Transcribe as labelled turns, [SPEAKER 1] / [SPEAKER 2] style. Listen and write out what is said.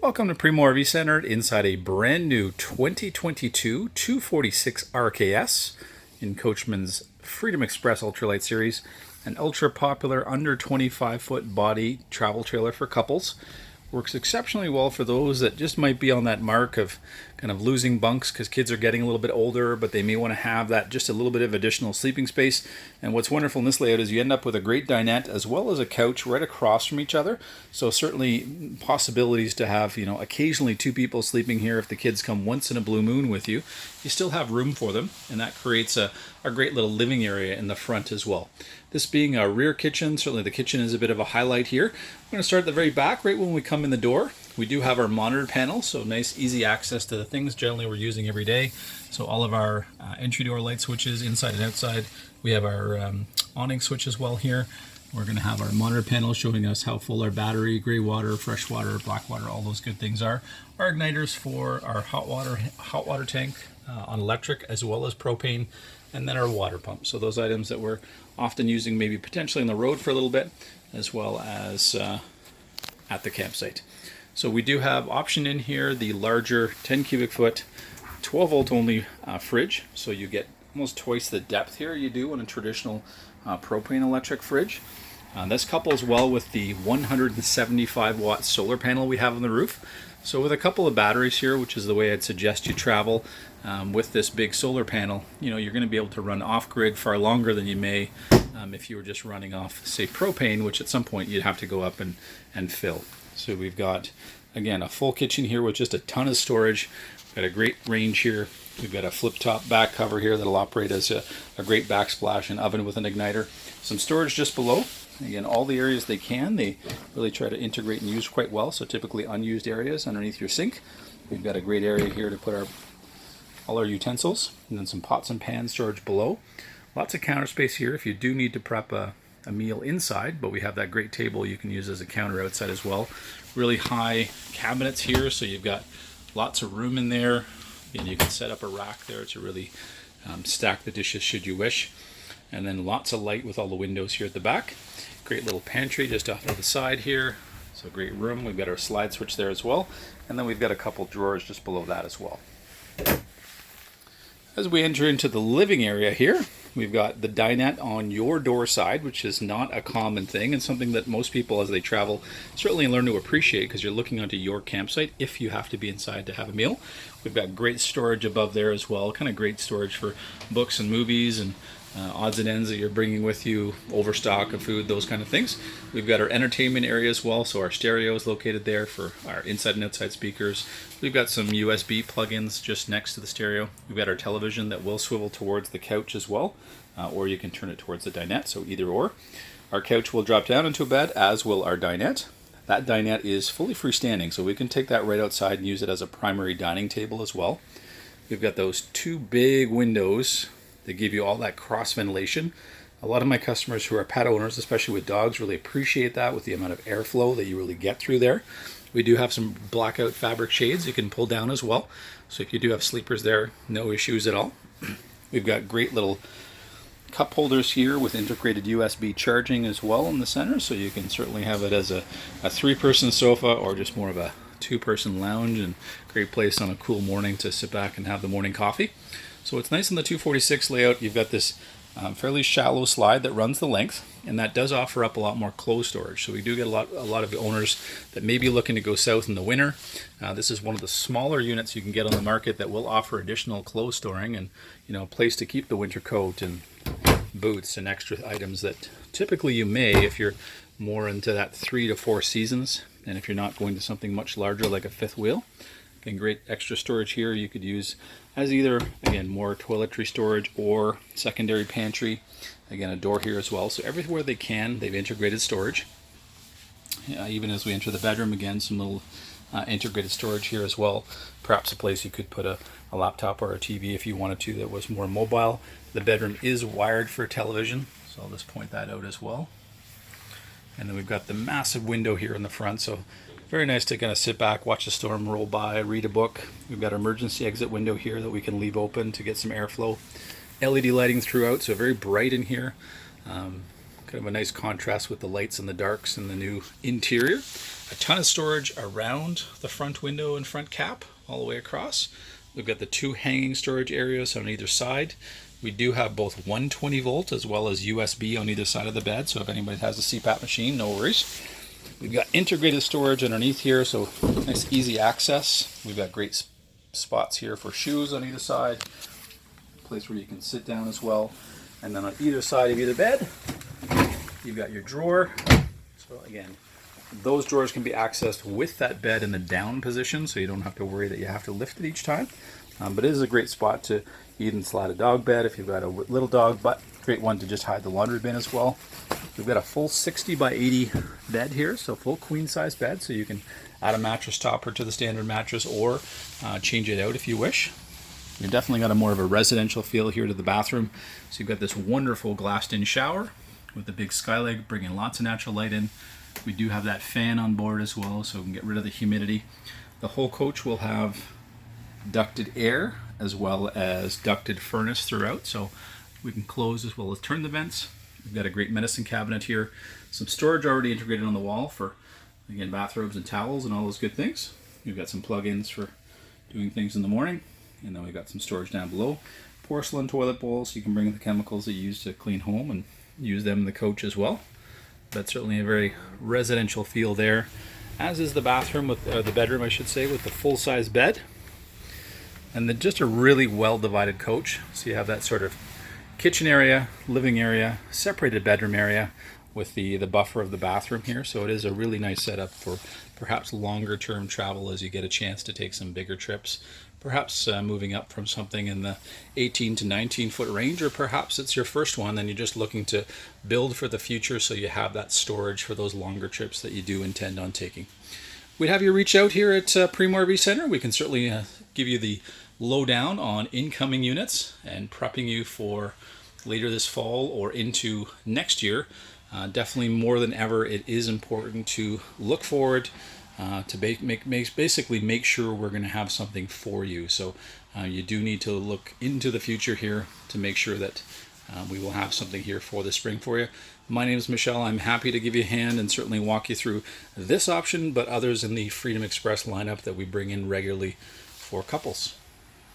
[SPEAKER 1] Welcome to Primo RV Center inside a brand new 2022 246 RKS in Coachmen's Freedom Express Ultralight Series, an ultra popular under 25-foot body travel trailer for couples. Works exceptionally well for those that just might be on that mark of kind of losing bunks because kids are getting a little bit older, but they may want to have that just a little bit of additional sleeping space. And what's wonderful in this layout is you end up with a great dinette as well as a couch right across from each other. So certainly possibilities to have, occasionally two people sleeping here if the kids come once in a blue moon with you. You still have room for them, and that creates a great little living area in the front as well. This being a rear kitchen, certainly the kitchen is a bit of a highlight here. I'm going to start at the very back right when we come in the door. We do have our monitor panel, so nice easy access to the things generally we're using every day. So all of our entry door light switches inside and outside. We have our awning switch as well here. We're going to have our monitor panel showing us how full our battery, gray water, fresh water, black water, all those good things are. Our igniters for our hot water tank on electric as well as propane, and then our water pump. So those items that we're often using maybe potentially on the road for a little bit as well as at the campsite. So we do have option in here the larger 10 cubic foot 12 volt only fridge, so you get almost twice the depth here you do on a traditional propane electric fridge. This couples well with the 175 watt solar panel we have on the roof. So with a couple of batteries here, which is the way I'd suggest you travel with this big solar panel, you're going to be able to run off-grid far longer than you may if you were just running off, say, propane, which at some point you'd have to go up and fill. So we've got, again, a full kitchen here with just a ton of storage. We've got a great range here. We've got a flip-top back cover here that'll operate as a great backsplash and oven with an igniter. Some storage just below. Again, all the areas they really try to integrate and use quite well. So typically unused areas underneath your sink. We've got a great area here to put all our utensils, and then some pots and pans storage below. Lots of counter space here if you do need to prep a meal inside, but we have that great table you can use as a counter outside as well. Really high cabinets here, so you've got lots of room in there, and you can set up a rack there to really stack the dishes should you wish. And then lots of light with all the windows here at the back. Great little pantry just off to the side here. So great room. We've got our slide switch there as well. And then we've got a couple drawers just below that as well. As we enter into the living area here, we've got the dinette on your door side, which is not a common thing and something that most people as they travel certainly learn to appreciate because you're looking onto your campsite if you have to be inside to have a meal. We've got great storage above there as well, kind of great storage for books and movies and odds and ends that you're bringing with you, overstock of food, those kind of things. We've got our entertainment area as well, so our stereo is located there for our inside and outside speakers. We've got some USB plugins just next to the stereo. We've got our television that will swivel towards the couch as well, or you can turn it towards the dinette, so either or. Our couch will drop down into a bed, as will our dinette. That dinette is fully freestanding, so we can take that right outside and use it as a primary dining table as well. We've got those two big windows that give you all that cross ventilation. A lot of my customers who are pet owners, especially with dogs, really appreciate that with the amount of airflow that you really get through there. We do have some blackout fabric shades you can pull down as well. So if you do have sleepers there, no issues at all. We've got great little cup holders here with integrated USB charging as well in the center. So you can certainly have it as a three-person sofa or just more of a two-person lounge, and great place on a cool morning to sit back and have the morning coffee. So it's nice in the 246 layout. You've got this fairly shallow slide that runs the length, and that does offer up a lot more clothes storage. So we do get a lot of owners that may be looking to go south in the winter. This is one of the smaller units you can get on the market that will offer additional clothes storing and a place to keep the winter coat and boots and extra items that typically you may if you're more into that 3 to 4 seasons, and if you're not going to something much larger like a fifth wheel. Again, great extra storage here you could use as either, again, more toiletry storage or secondary pantry. Again, a door here as well. So everywhere they can, they've integrated storage. Even as we enter the bedroom, again, some little integrated storage here as well. Perhaps a place you could put a laptop or a TV if you wanted to that was more mobile. The bedroom is wired for television, so I'll just point that out as well. And then we've got the massive window here in the front, so very nice to kind of sit back, watch the storm roll by, read a book. We've got our emergency exit window here that we can leave open to get some airflow. LED lighting throughout, so very bright in here. Kind of a nice contrast with the lights and the darks and the new interior. A ton of storage around the front window and front cap all the way across. We've got the 2 hanging storage areas on either side. We do have both 120 volt as well as USB on either side of the bed, so if anybody has a CPAP machine, no worries. We've got integrated storage underneath here, so nice easy access. We've got great spots here for shoes on either side, place where you can sit down as well. And then on either side of either bed, you've got your drawer. So again, those drawers can be accessed with that bed in the down position, so you don't have to worry that you have to lift it each time. But it is a great spot to even slide a dog bed if you've got a little dog, but great one to just hide the laundry bin as well. We've got a full 60 by 80 bed here, so full queen size bed, so you can add a mattress topper to the standard mattress or change it out if you wish. You've definitely got a more of a residential feel here to the bathroom. So you've got this wonderful glassed-in shower with the big skylight, bringing lots of natural light in. We do have that fan on board as well, so we can get rid of the humidity. The whole coach will have ducted air as well as ducted furnace throughout, so we can close as well as turn the vents. We've got a great medicine cabinet here. Some storage already integrated on the wall for, again, bathrobes and towels and all those good things. We've got some plug-ins for doing things in the morning. And then we got some storage down below. Porcelain toilet bowls, so you can bring in the chemicals that you use to clean home and use them in the coach as well. That's certainly a very residential feel there. As is the bathroom, with the bedroom I should say, with the full-size bed. And then just a really well-divided coach. So you have that sort of kitchen area, living area, separated bedroom area with the buffer of the bathroom here. So it is a really nice setup for perhaps longer term travel as you get a chance to take some bigger trips. Perhaps moving up from something in the 18 to 19 foot range, or perhaps it's your first one and you're just looking to build for the future so you have that storage for those longer trips that you do intend on taking. We'd have you reach out here at Primo RV Center. We can certainly give you the lowdown on incoming units and prepping you for later this fall or into next year. Definitely more than ever, it is important to look forward to basically make sure we're going to have something for you. So you do need to look into the future here to make sure that we will have something here for the spring for you. My name is Michelle. I'm happy to give you a hand and certainly walk you through this option, but others in the Freedom Express lineup that we bring in regularly for couples.